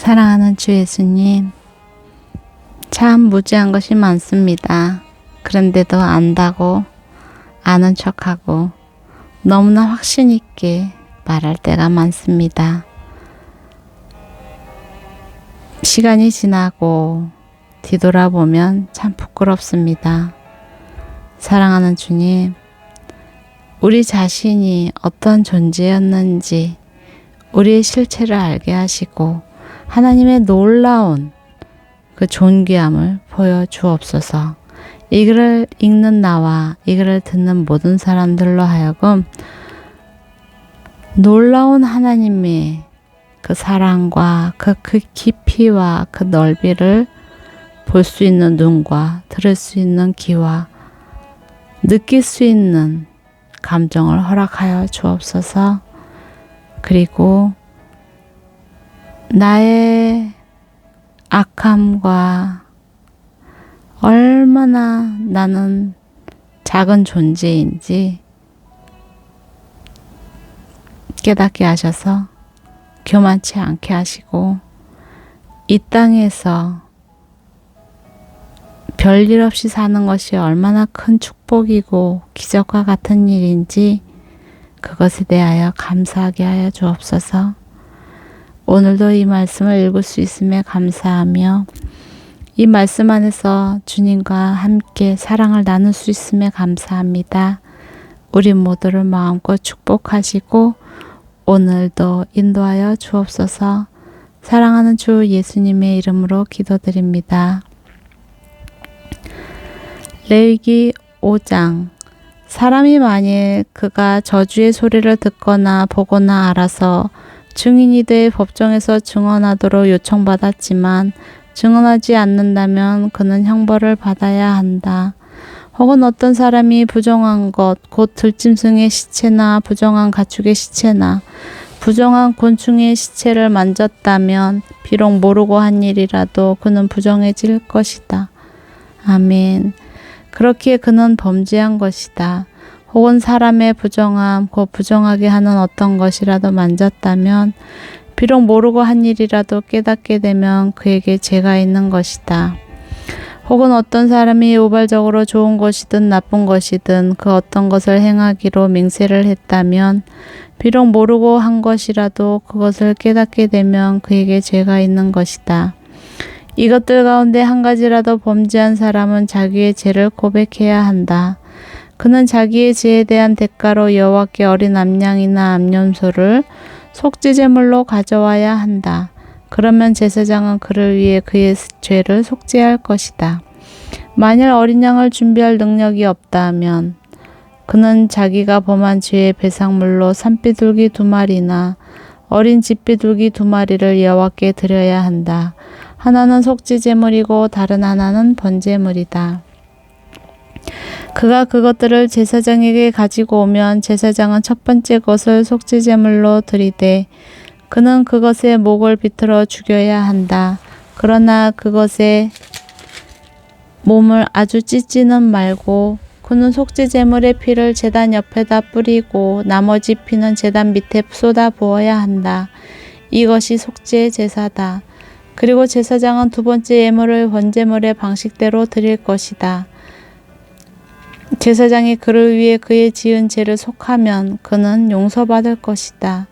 사랑하는 주 예수님, 참 무지한 것이 많습니다. 그런데도 안다고 아는 척하고 너무나 확신 있게 말할 때가 많습니다. 시간이 지나고 뒤돌아보면 참 부끄럽습니다. 사랑하는 주님, 우리 자신이 어떤 존재였는지 우리의 실체를 알게 하시고 하나님의 놀라운 그 존귀함을 보여주옵소서. 이 글을 읽는 나와 이 글을 듣는 모든 사람들로 하여금 놀라운 하나님의 그 사랑과 그 깊이와 그 넓이를 볼 수 있는 눈과 들을 수 있는 귀와 느낄 수 있는 감정을 허락하여 주옵소서. 그리고 나의 악함과 얼마나 나는 작은 존재인지 깨닫게 하셔서 교만치 않게 하시고 이 땅에서 별일 없이 사는 것이 얼마나 큰 축복이고 기적과 같은 일인지 그것에 대하여 감사하게 하여 주옵소서. 오늘도 이 말씀을 읽을 수 있음에 감사하며 이 말씀 안에서 주님과 함께 사랑을 나눌 수 있음에 감사합니다. 우리 모두를 마음껏 축복하시고 오늘도 인도하여 주옵소서. 사랑하는 주 예수님의 이름으로 기도드립니다. 레위기 5장. 사람이 만일 그가 저주의 소리를 듣거나 보거나 알아서 증인이 돼 법정에서 증언하도록 요청받았지만 증언하지 않는다면 그는 형벌을 받아야 한다. 혹은 어떤 사람이 부정한 것, 곧 들짐승의 시체나 부정한 가축의 시체나 부정한 곤충의 시체를 만졌다면 비록 모르고 한 일이라도 그는 부정해질 것이다. 아멘. 그렇기에 그는 범죄한 것이다. 혹은 사람의 부정함, 곧 부정하게 하는 어떤 것이라도 만졌다면 비록 모르고 한 일이라도 깨닫게 되면 그에게 죄가 있는 것이다. 혹은 어떤 사람이 우발적으로 좋은 것이든 나쁜 것이든 그 어떤 것을 행하기로 맹세를 했다면 비록 모르고 한 것이라도 그것을 깨닫게 되면 그에게 죄가 있는 것이다. 이것들 가운데 한 가지라도 범죄한 사람은 자기의 죄를 고백해야 한다. 그는 자기의 죄에 대한 대가로 여호와께 어린 암양이나 암염소를 속죄제물로 가져와야 한다. 그러면 제사장은 그를 위해 그의 죄를 속죄할 것이다. 만일 어린 양을 준비할 능력이 없다 하면 그는 자기가 범한 죄의 배상물로 산비둘기 2마리나 어린 집비둘기 2마리를 여호와께 드려야 한다. 하나는 속죄제물이고 다른 하나는 번제물이다. 그가 그것들을 제사장에게 가지고 오면 제사장은 첫 번째 것을 속죄제물로 드리되 그는 그것의 목을 비틀어 죽여야 한다. 그러나 그것의 몸을 아주 찢지는 말고 그는 속죄제물의 피를 제단 옆에다 뿌리고 나머지 피는 제단 밑에 쏟아 부어야 한다. 이것이 속죄 제사다. 그리고 제사장은 두 번째 예물을 번제물의 방식대로 드릴 것이다. 제사장이 그를 위해 그의 지은 죄를 속하면 그는 용서받을 것이다.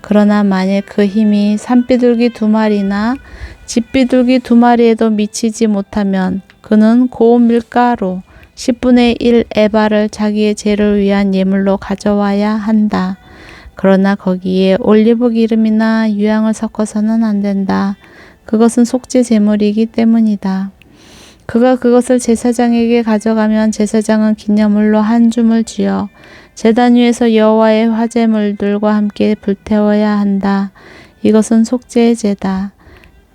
그러나 만일 그 힘이 산비둘기 2마리나 집비둘기 2마리에도 미치지 못하면 그는 고운 밀가루 10분의 1 에바를 자기의 죄를 위한 예물로 가져와야 한다. 그러나 거기에 올리브 기름이나 유향을 섞어서는 안 된다. 그것은 속죄 제물이기 때문이다. 그가 그것을 제사장에게 가져가면 제사장은 기념물로 한 줌을 쥐어 제단 위에서 여호와의 화제물들과 함께 불태워야 한다. 이것은 속죄의 제다.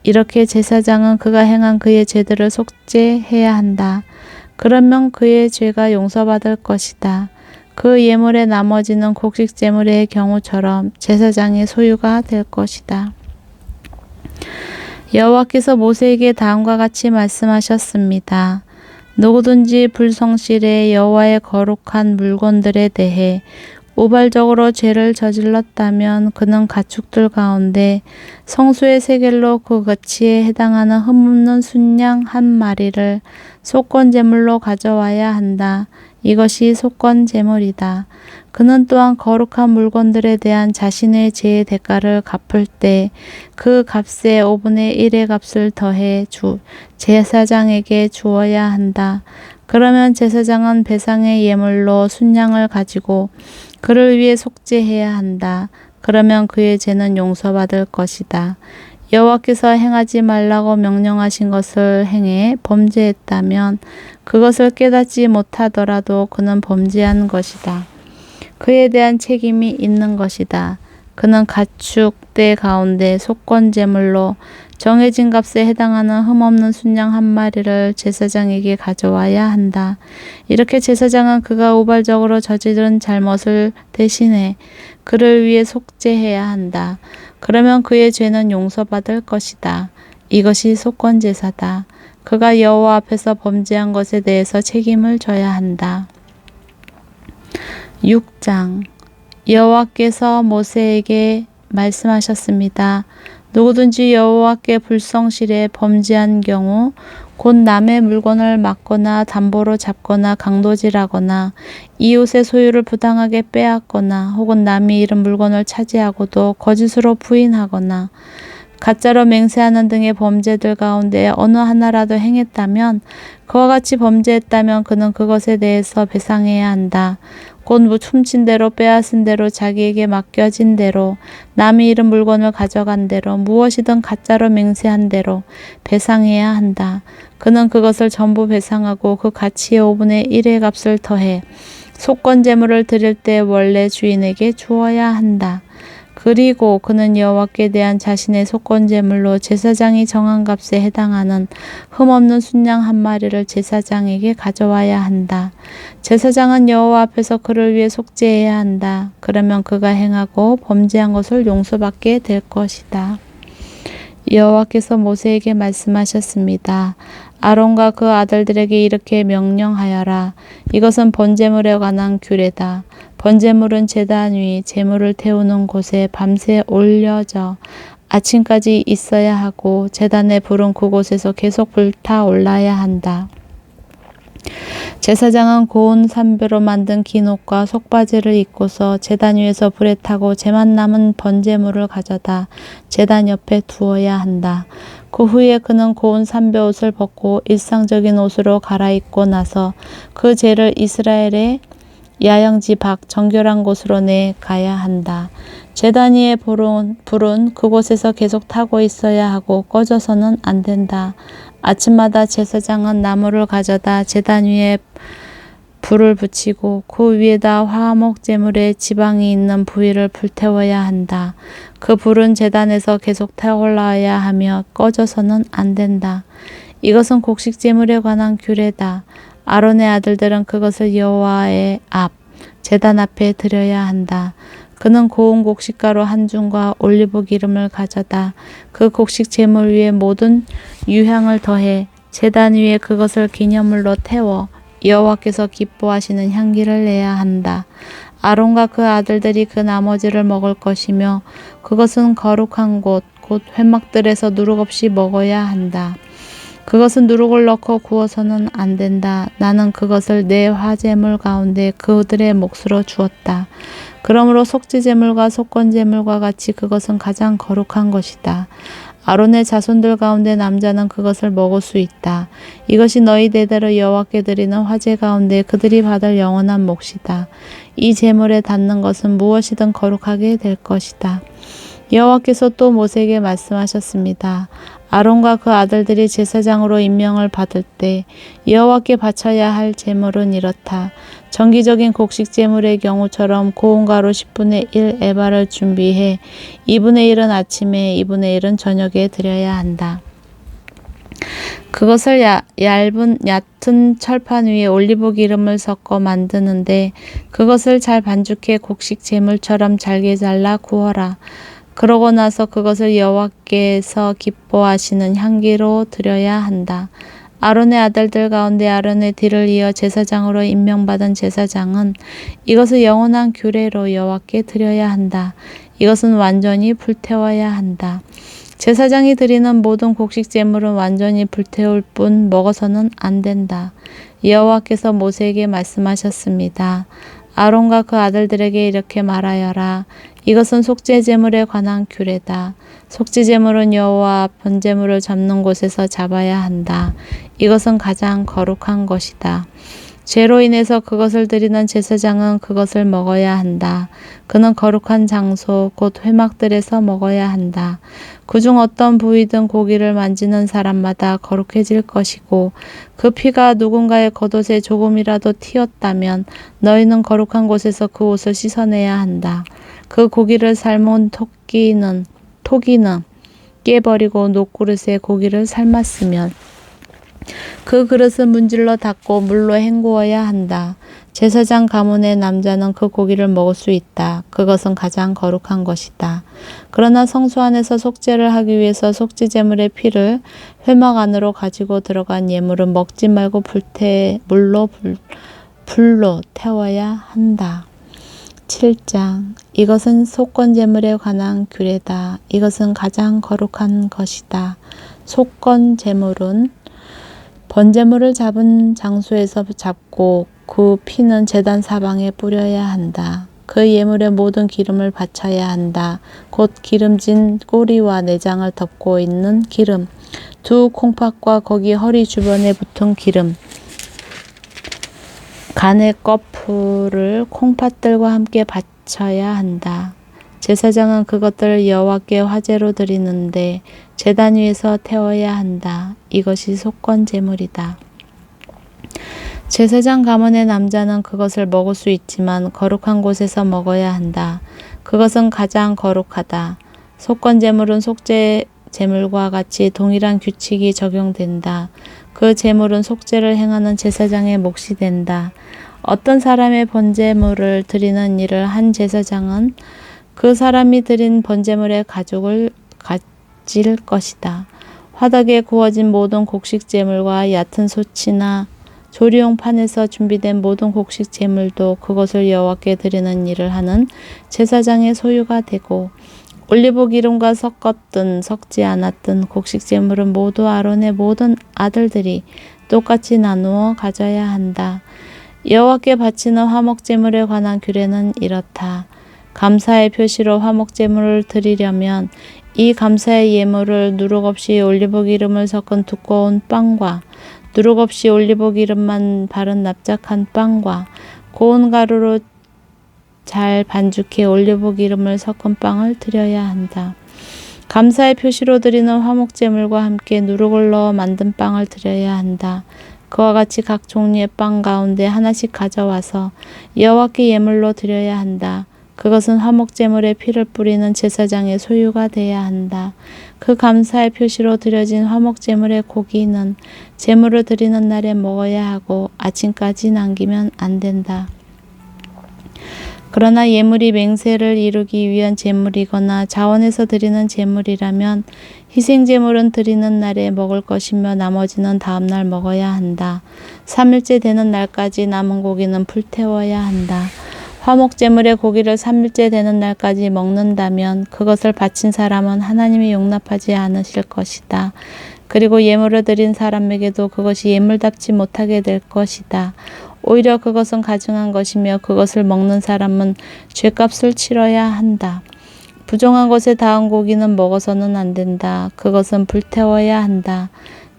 이렇게 제사장은 그가 행한 그의 죄들을 속죄해야 한다. 그러면 그의 죄가 용서받을 것이다. 그 예물의 나머지는 곡식 제물의 경우처럼 제사장의 소유가 될 것이다. 여호와께서 모세에게 다음과 같이 말씀하셨습니다. 누구든지 불성실해 여호와의 거룩한 물건들에 대해 우발적으로 죄를 저질렀다면 그는 가축들 가운데 성수의 세겔로 그 거치에 해당하는 흠없는 순양 한 마리를 속건제물로 가져와야 한다. 이것이 속건제물이다. 그는 또한 거룩한 물건들에 대한 자신의 죄의 대가를 갚을 때 그 값에 5분의 1의 값을 더해 제사장에게 주어야 한다. 그러면 제사장은 배상의 예물로 순양을 가지고 그를 위해 속죄해야 한다. 그러면 그의 죄는 용서받을 것이다. 여호와께서 행하지 말라고 명령하신 것을 행해 범죄했다면 그것을 깨닫지 못하더라도 그는 범죄한 것이다. 그에 대한 책임이 있는 것이다. 그는 가축 떼 가운데 속건제물로 정해진 값에 해당하는 흠없는 순양 한 마리를 제사장에게 가져와야 한다. 이렇게 제사장은 그가 우발적으로 저지른 잘못을 대신해 그를 위해 속죄해야 한다. 그러면 그의 죄는 용서받을 것이다. 이것이 속건제사다. 그가 여호와 앞에서 범죄한 것에 대해서 책임을 져야 한다. 6장 여호와께서 모세에게 말씀하셨습니다. 누구든지 여호와께 불성실에 범죄한 경우 곧 남의 물건을 막거나 담보로 잡거나 강도질하거나 이웃의 소유를 부당하게 빼앗거나 혹은 남이 잃은 물건을 차지하고도 거짓으로 부인하거나 가짜로 맹세하는 등의 범죄들 가운데 어느 하나라도 행했다면 그와 같이 범죄했다면 그는 그것에 대해서 배상해야 한다. 곧 훔친 대로 빼앗은 대로 자기에게 맡겨진 대로 남이 잃은 물건을 가져간 대로 무엇이든 가짜로 맹세한 대로 배상해야 한다. 그는 그것을 전부 배상하고 그 가치의 5분의 1의 값을 더해 속건제물을 드릴 때 원래 주인에게 주어야 한다. 그리고 그는 여호와께 대한 자신의 속건제물로 제사장이 정한 값에 해당하는 흠없는 순양 한 마리를 제사장에게 가져와야 한다. 제사장은 여호와 앞에서 그를 위해 속죄해야 한다. 그러면 그가 행하고 범죄한 것을 용서받게 될 것이다. 여호와께서 모세에게 말씀하셨습니다. 아론과 그 아들들에게 이렇게 명령하여라. 이것은 번제물에 관한 규례다. 번제물은 제단 위 제물을 태우는 곳에 밤새 올려져 아침까지 있어야 하고 제단의 불은 그곳에서 계속 불타 올라야 한다. 제사장은 고운 삼배로 만든 긴 옷과 속바지를 입고서 제단 위에서 불에 타고 재만 남은 번제물을 가져다 제단 옆에 두어야 한다. 그 후에 그는 고운 삼배 옷을 벗고 일상적인 옷으로 갈아입고 나서 그 재를 이스라엘의 야영지 밖 정결한 곳으로 내 가야 한다. 제단 위의 불은 그곳에서 계속 타고 있어야 하고 꺼져서는 안 된다. 아침마다 제사장은 나무를 가져다 제단 위에 불을 붙이고 그 위에다 화목 제물에 지방이 있는 부위를 불태워야 한다. 그 불은 제단에서 계속 타올라야 하며 꺼져서는 안 된다. 이것은 곡식 제물에 관한 규례다. 아론의 아들들은 그것을 여호와의 앞 제단 앞에 드려야 한다. 그는 고운 곡식가루 한 줌과 올리브 기름을 가져다 그 곡식 제물 위에 모든 유향을 더해 제단 위에 그것을 기념물로 태워 여호와께서 기뻐하시는 향기를 내야 한다. 아론과 그 아들들이 그 나머지를 먹을 것이며 그것은 거룩한 곳 곧 회막들에서 누룩 없이 먹어야 한다. 그것은 누룩을 넣고 구워서는 안 된다. 나는 그것을 내 화제물 가운데 그들의 몫으로 주었다. 그러므로 속죄제물과 속건제물과 같이 그것은 가장 거룩한 것이다. 아론의 자손들 가운데 남자는 그것을 먹을 수 있다. 이것이 너희 대대로 여호와께 드리는 화제 가운데 그들이 받을 영원한 몫이다. 이 제물에 닿는 것은 무엇이든 거룩하게 될 것이다. 여호와께서 또 모세에게 말씀하셨습니다. 아론과 그 아들들이 제사장으로 임명을 받을 때 여호와께 바쳐야 할 제물은 이렇다. 정기적인 곡식 제물의 경우처럼 고운 가루 10분의 1 에바를 준비해 2분의 1은 아침에 2분의 1은 저녁에 드려야 한다. 그것을 얕은 철판 위에 올리브 기름을 섞어 만드는데 그것을 잘 반죽해 곡식 제물처럼 잘게 잘라 구워라. 그러고 나서 그것을 여호와께서 기뻐하시는 향기로 드려야 한다. 아론의 아들들 가운데 아론의 뒤를 이어 제사장으로 임명받은 제사장은 이것을 영원한 규례로 여호와께 드려야 한다. 이것은 완전히 불태워야 한다. 제사장이 드리는 모든 곡식 제물은 완전히 불태울 뿐 먹어서는 안 된다. 여호와께서 모세에게 말씀하셨습니다. 아론과 그 아들들에게 이렇게 말하여라. 이것은 속죄 제물에 관한 규례다. 속죄 제물은 여호와 앞 번제물을 잡는 곳에서 잡아야 한다. 이것은 가장 거룩한 것이다. 죄로 인해서 그것을 드리는 제사장은 그것을 먹어야 한다. 그는 거룩한 장소 곧 회막들에서 먹어야 한다. 그중 어떤 부위든 고기를 만지는 사람마다 거룩해질 것이고 그 피가 누군가의 겉옷에 조금이라도 튀었다면 너희는 거룩한 곳에서 그 옷을 씻어내야 한다. 그 고기를 삶은 토기는 깨버리고 녹그릇에 고기를 삶았으면 그 그릇은 문질러 닦고 물로 헹구어야 한다. 제사장 가문의 남자는 그 고기를 먹을 수 있다. 그것은 가장 거룩한 것이다. 그러나 성소 안에서 속죄를 하기 위해서 속죄 제물의 피를 회막 안으로 가지고 들어간 예물은 먹지 말고 불로 태워야 한다. 7장 이것은 속건 제물에 관한 규례다. 이것은 가장 거룩한 것이다. 속건 제물은 번제물을 잡은 장소에서 잡고 그 피는 제단 사방에 뿌려야 한다. 그 예물의 모든 기름을 바쳐야 한다. 곧 기름진 꼬리와 내장을 덮고 있는 기름, 두 콩팥과 거기 허리 주변에 붙은 기름, 간의 거풀을 콩팥들과 함께 바쳐야 한다. 제사장은 그것들을 여호와께 화제로 드리는데 제단 위에서 태워야 한다. 이것이 속건 제물이다. 제사장 가문의 남자는 그것을 먹을 수 있지만 거룩한 곳에서 먹어야 한다. 그것은 가장 거룩하다. 속건 제물은 속죄 제물과 같이 동일한 규칙이 적용된다. 그 제물은 속죄를 행하는 제사장의 몫이 된다. 어떤 사람의 번제물을 드리는 일을 한 제사장은 그 사람이 드린 번제물의 가죽을 가질 것이다. 화덕에 구워진 모든 곡식 제물과 얕은 솥이나 조리용 판에서 준비된 모든 곡식 제물도 그것을 여호와께 드리는 일을 하는 제사장의 소유가 되고 올리브 기름과 섞었든 섞지 않았든 곡식 제물은 모두 아론의 모든 아들들이 똑같이 나누어 가져야 한다. 여호와께 바치는 화목 제물에 관한 규례는 이렇다. 감사의 표시로 화목 제물을 드리려면 이 감사의 예물을 누룩 없이 올리브 기름을 섞은 두꺼운 빵과 누룩 없이 올리브 기름만 바른 납작한 빵과 고운 가루로 잘 반죽해 올리브 기름을 섞은 빵을 드려야 한다. 감사의 표시로 드리는 화목 제물과 함께 누룩을 넣어 만든 빵을 드려야 한다. 그와 같이 각 종류의 빵 가운데 하나씩 가져와서 여호와께 예물로 드려야 한다. 그것은 화목 제물에 피를 뿌리는 제사장의 소유가 돼야 한다. 그 감사의 표시로 드려진 화목 제물의 고기는 제물을 드리는 날에 먹어야 하고 아침까지 남기면 안 된다. 그러나 예물이 맹세를 이루기 위한 제물이거나 자원에서 드리는 제물이라면 희생 제물은 드리는 날에 먹을 것이며 나머지는 다음 날 먹어야 한다. 3일째 되는 날까지 남은 고기는 불태워야 한다. 화목 제물의 고기를 3일째 되는 날까지 먹는다면 그것을 바친 사람은 하나님이 용납하지 않으실 것이다. 그리고 예물을 드린 사람에게도 그것이 예물답지 못하게 될 것이다. 오히려 그것은 가증한 것이며 그것을 먹는 사람은 죗값을 치러야 한다. 부정한 것에 닿은 고기는 먹어서는 안 된다. 그것은 불태워야 한다.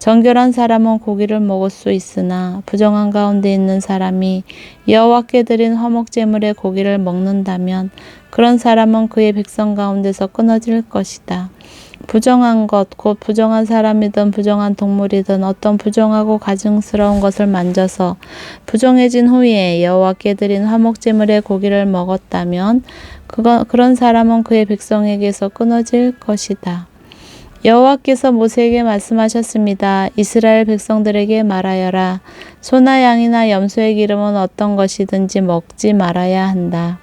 정결한 사람은 고기를 먹을 수 있으나 부정한 가운데 있는 사람이 여호와께 드린 화목 제물의 고기를 먹는다면 그런 사람은 그의 백성 가운데서 끊어질 것이다. 부정한 것, 곧 부정한 사람이든 부정한 동물이든 어떤 부정하고 가증스러운 것을 만져서 부정해진 후에 여호와께 드린 화목 제물의 고기를 먹었다면 그런 사람은 그의 백성에게서 끊어질 것이다. 여호와께서 모세에게 말씀하셨습니다. 이스라엘 백성들에게 말하여라. 소나 양이나 염소의 기름은 어떤 것이든지 먹지 말아야 한다.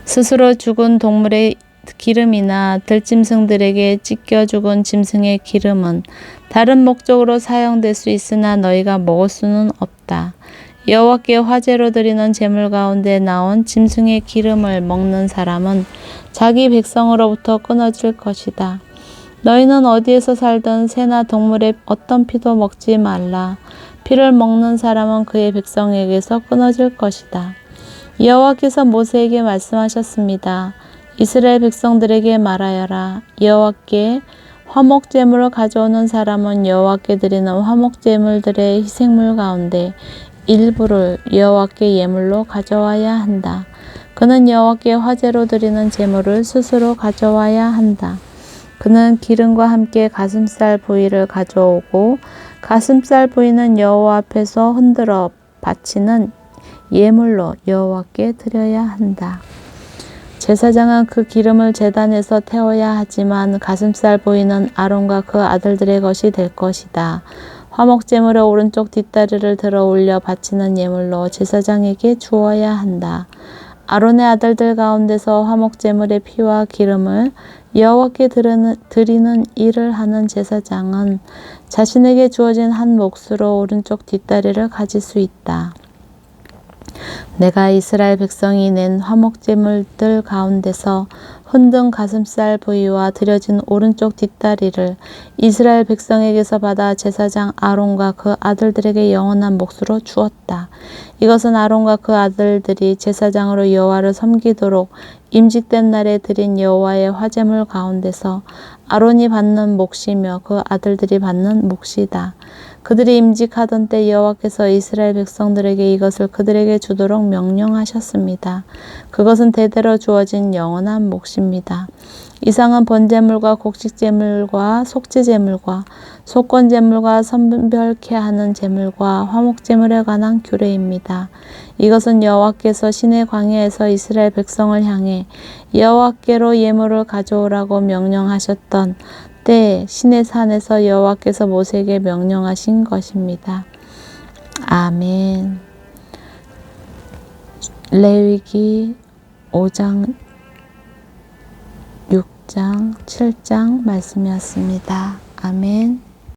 스스로 죽은 동물의 기름이나 들짐승들에게 찢겨 죽은 짐승의 기름은 다른 목적으로 사용될 수 있으나 너희가 먹을 수는 없다. 여호와께 화제로 드리는 제물 가운데 나온 짐승의 기름을 먹는 사람은 자기 백성으로부터 끊어질 것이다. 너희는 어디에서 살든 새나 동물의 어떤 피도 먹지 말라. 피를 먹는 사람은 그의 백성에게서 끊어질 것이다. 여호와께서 모세에게 말씀하셨습니다. 이스라엘 백성들에게 말하여라. 여호와께 화목제물을 가져오는 사람은 여호와께 드리는 화목제물들의 희생물 가운데 일부를 여호와께 예물로 가져와야 한다. 그는 여호와께 화제로 드리는 제물을 스스로 가져와야 한다. 그는 기름과 함께 가슴살 부위를 가져오고 가슴살 부위는 여호와 앞에서 흔들어 바치는 예물로 여호와께 드려야 한다. 제사장은 그 기름을 제단에서 태워야 하지만 가슴살 부위는 아론과 그 아들들의 것이 될 것이다. 화목제물의 오른쪽 뒷다리를 들어 올려 바치는 예물로 제사장에게 주어야 한다. 아론의 아들들 가운데서 화목제물의 피와 기름을 여호와께 드리는 일을 하는 제사장은 자신에게 주어진 한 몫으로 오른쪽 뒷다리를 가질 수 있다. 내가 이스라엘 백성이 낸 화목제물들 가운데서 흔든 가슴살 부위와 드려진 오른쪽 뒷다리를 이스라엘 백성에게서 받아 제사장 아론과 그 아들들에게 영원한 몫으로 주었다. 이것은 아론과 그 아들들이 제사장으로 여호와를 섬기도록 임직된 날에 드린 여호와의 화제물 가운데서 아론이 받는 몫이며 그 아들들이 받는 몫이다. 그들이 임직하던 때 여호와께서 이스라엘 백성들에게 이것을 그들에게 주도록 명령하셨습니다. 그것은 대대로 주어진 영원한 몫입니다. 이상은 번제물과 곡식제물과 속죄제물과 속건제물과 선별케 하는 제물과 화목제물에 관한 규례입니다. 이것은 여호와께서 시내 광야에서 이스라엘 백성을 향해 여호와께로 예물을 가져오라고 명령하셨던 때 시내 산에서 여호와께서 모세에게 명령하신 것입니다. 아멘. 레위기 5장, 6장, 7장 말씀이었습니다. 아멘.